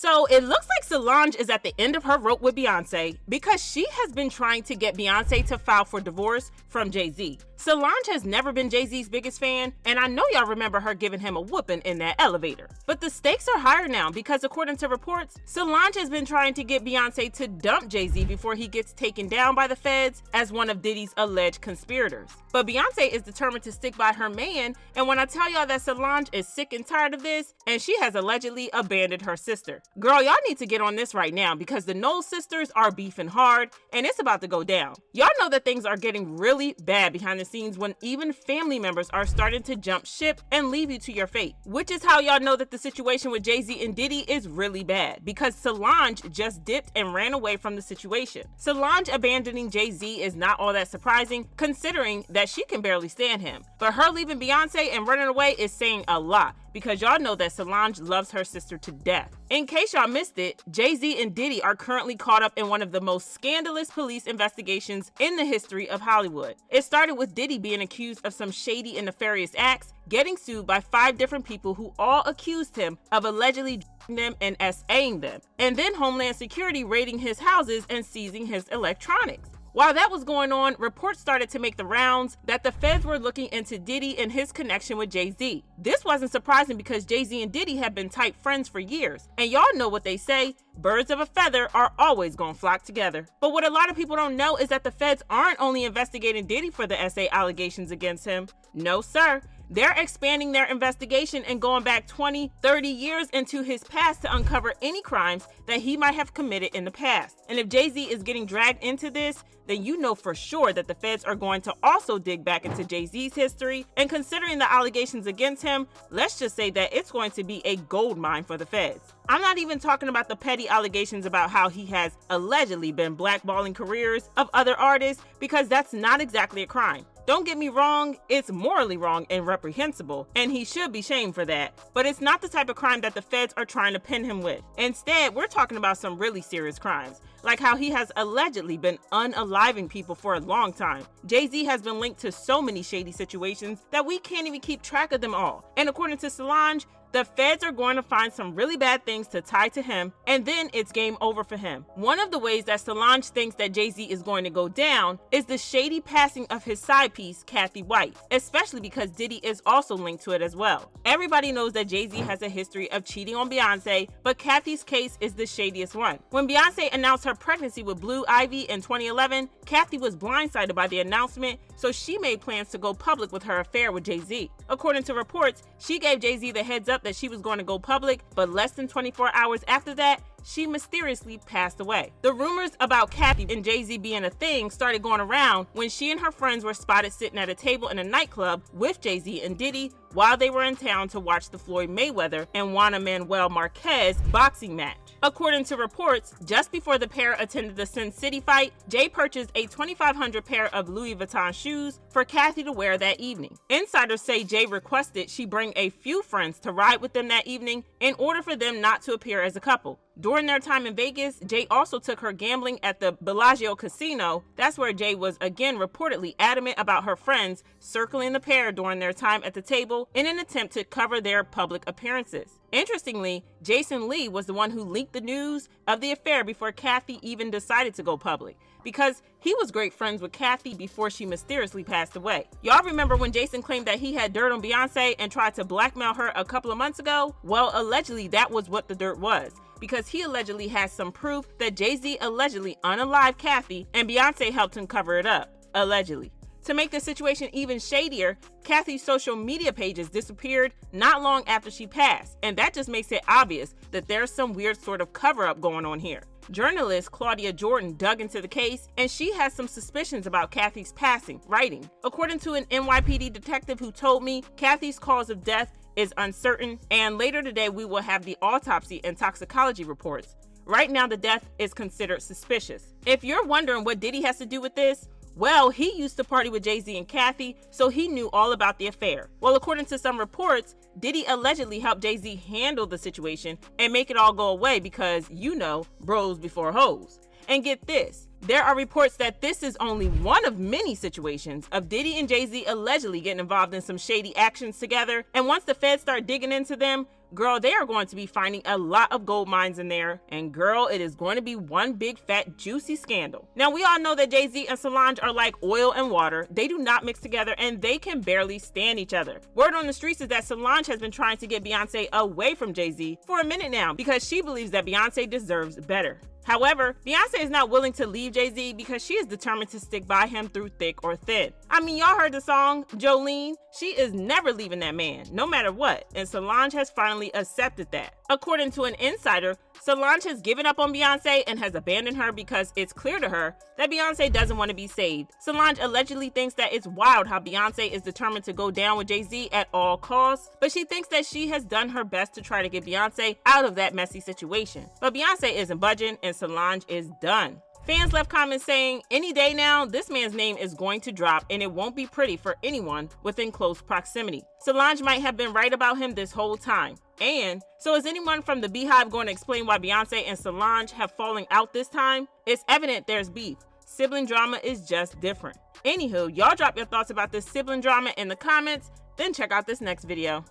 So it looks like Solange is at the end of her rope with Beyonce because she has been trying to get Beyonce to file for divorce from Jay-Z. Solange has never been Jay-Z's biggest fan, and I know y'all remember her giving him a whooping in that elevator. But the stakes are higher now because according to reports, Solange has been trying to get Beyonce to dump Jay-Z before he gets taken down by the feds as one of Diddy's alleged conspirators. But Beyonce is determined to stick by her man, and when I tell y'all that Solange is sick and tired of this, and she has allegedly abandoned her sister. Girl, y'all need to get on this right now because the Knowles sisters are beefing hard, and it's about to go down. Y'all know that things are getting really bad behind the scenes when even family members are starting to jump ship and leave you to your fate. Which is how y'all know that the situation with Jay-Z and Diddy is really bad, because Solange just dipped and ran away from the situation. Solange abandoning Jay-Z is not all that surprising, considering that she can barely stand him. But her leaving Beyonce and running away is saying a lot, because y'all know that Solange loves her sister to death. In case y'all missed it, Jay-Z and Diddy are currently caught up in one of the most scandalous police investigations in the history of Hollywood. It started with Diddy being accused of some shady and nefarious acts, getting sued by 5 different people who all accused him of allegedly them and SAing them, and then Homeland Security raiding his houses and seizing his electronics. While that was going on, reports started to make the rounds that the feds were looking into Diddy and his connection with Jay-Z. This wasn't surprising because Jay-Z and Diddy have been tight friends for years, and y'all know what they say, birds of a feather are always gonna flock together. But what a lot of people don't know is that the feds aren't only investigating Diddy for the SA allegations against him. No sir. They're expanding their investigation and going back 20, 30 years into his past to uncover any crimes that he might have committed in the past. And if Jay-Z is getting dragged into this, then you know for sure that the feds are going to also dig back into Jay-Z's history. And considering the allegations against him, let's just say that it's going to be a gold mine for the feds. I'm not even talking about the petty allegations about how he has allegedly been blackballing careers of other artists, because that's not exactly a crime. Don't get me wrong, it's morally wrong and reprehensible, and he should be shamed for that, but it's not the type of crime that the feds are trying to pin him with. Instead, we're talking about some really serious crimes, like how he has allegedly been unaliving people for a long time. Jay-Z has been linked to so many shady situations that we can't even keep track of them all. And according to Solange, the feds are going to find some really bad things to tie to him, and then it's game over for him. One of the ways that Solange thinks that Jay-Z is going to go down is the shady passing of his side piece, Kathy White, especially because Diddy is also linked to it as well. Everybody knows that Jay-Z has a history of cheating on Beyonce, but Kathy's case is the shadiest one. When Beyonce announced her pregnancy with Blue Ivy in 2011, Kathy was blindsided by the announcement, so she made plans to go public with her affair with Jay-Z. According to reports, she gave Jay-Z the heads up that she was going to go public, but less than 24 hours after that, she mysteriously passed away. The rumors about Kathy and Jay-Z being a thing started going around when she and her friends were spotted sitting at a table in a nightclub with Jay-Z and Diddy while they were in town to watch the Floyd Mayweather and Juana Manuel Marquez boxing match. According to reports, just before the pair attended the Sin City fight, Jay purchased a $2,500 pair of Louis Vuitton shoes for Kathy to wear that evening. Insiders say Jay requested she bring a few friends to ride with them that evening in order for them not to appear as a couple. During their time in Vegas, Jay also took her gambling at the Bellagio Casino. That's where Jay was again reportedly adamant about her friends circling the pair during their time at the table in an attempt to cover their public appearances. Interestingly, Jason Lee was the one who leaked the news of the affair before Kathy even decided to go public, because he was great friends with Kathy before she mysteriously passed away. Y'all remember when Jason claimed that he had dirt on Beyonce and tried to blackmail her a couple of months ago? Well, allegedly that was what the dirt was, because he allegedly has some proof that Jay-Z allegedly unalived Kathy and Beyonce helped him cover it up, allegedly. To make the situation even shadier, Kathy's social media pages disappeared not long after she passed, and that just makes it obvious that there's some weird sort of cover-up going on here. Journalist Claudia Jordan dug into the case, and she has some suspicions about Kathy's passing, writing, "According to an NYPD detective who told me Kathy's cause of death is uncertain, and later today we will have the autopsy and toxicology reports. Right now the death is considered suspicious." If you're wondering what Diddy has to do with this, well, he used to party with Jay-Z and Kathy, so he knew all about the affair. Well, according to some reports, Diddy allegedly helped Jay-Z handle the situation and make it all go away because, you know, bros before hoes. And get this, There are reports that this is only one of many situations of Diddy and Jay-Z allegedly getting involved in some shady actions together, and once the feds start digging into them, girl, they are going to be finding a lot of gold mines in there, and girl, it is going to be one big fat juicy scandal. Now, we all know that Jay-Z and Solange are like oil and water. They do not mix together, and they can barely stand each other. Word on the streets is that Solange has been trying to get Beyonce away from Jay-Z for a minute now because she believes that Beyonce deserves better. However, Beyonce is not willing to leave Jay-Z because she is determined to stick by him through thick or thin. I mean, y'all heard the song, Jolene? She is never leaving that man, no matter what, and Solange has finally accepted that. According to an insider, Solange has given up on Beyonce and has abandoned her because it's clear to her that Beyonce doesn't want to be saved. Solange allegedly thinks that it's wild how Beyonce is determined to go down with Jay-Z at all costs, but she thinks that she has done her best to try to get Beyonce out of that messy situation. But Beyonce isn't budging and Solange is done. Fans left comments saying, any day now, this man's name is going to drop and it won't be pretty for anyone within close proximity. Solange might have been right about him this whole time. And so is anyone from the Beehive going to explain why Beyonce and Solange have fallen out this time? It's evident there's beef. Sibling drama is just different. Anywho, y'all drop your thoughts about this sibling drama in the comments, then check out this next video.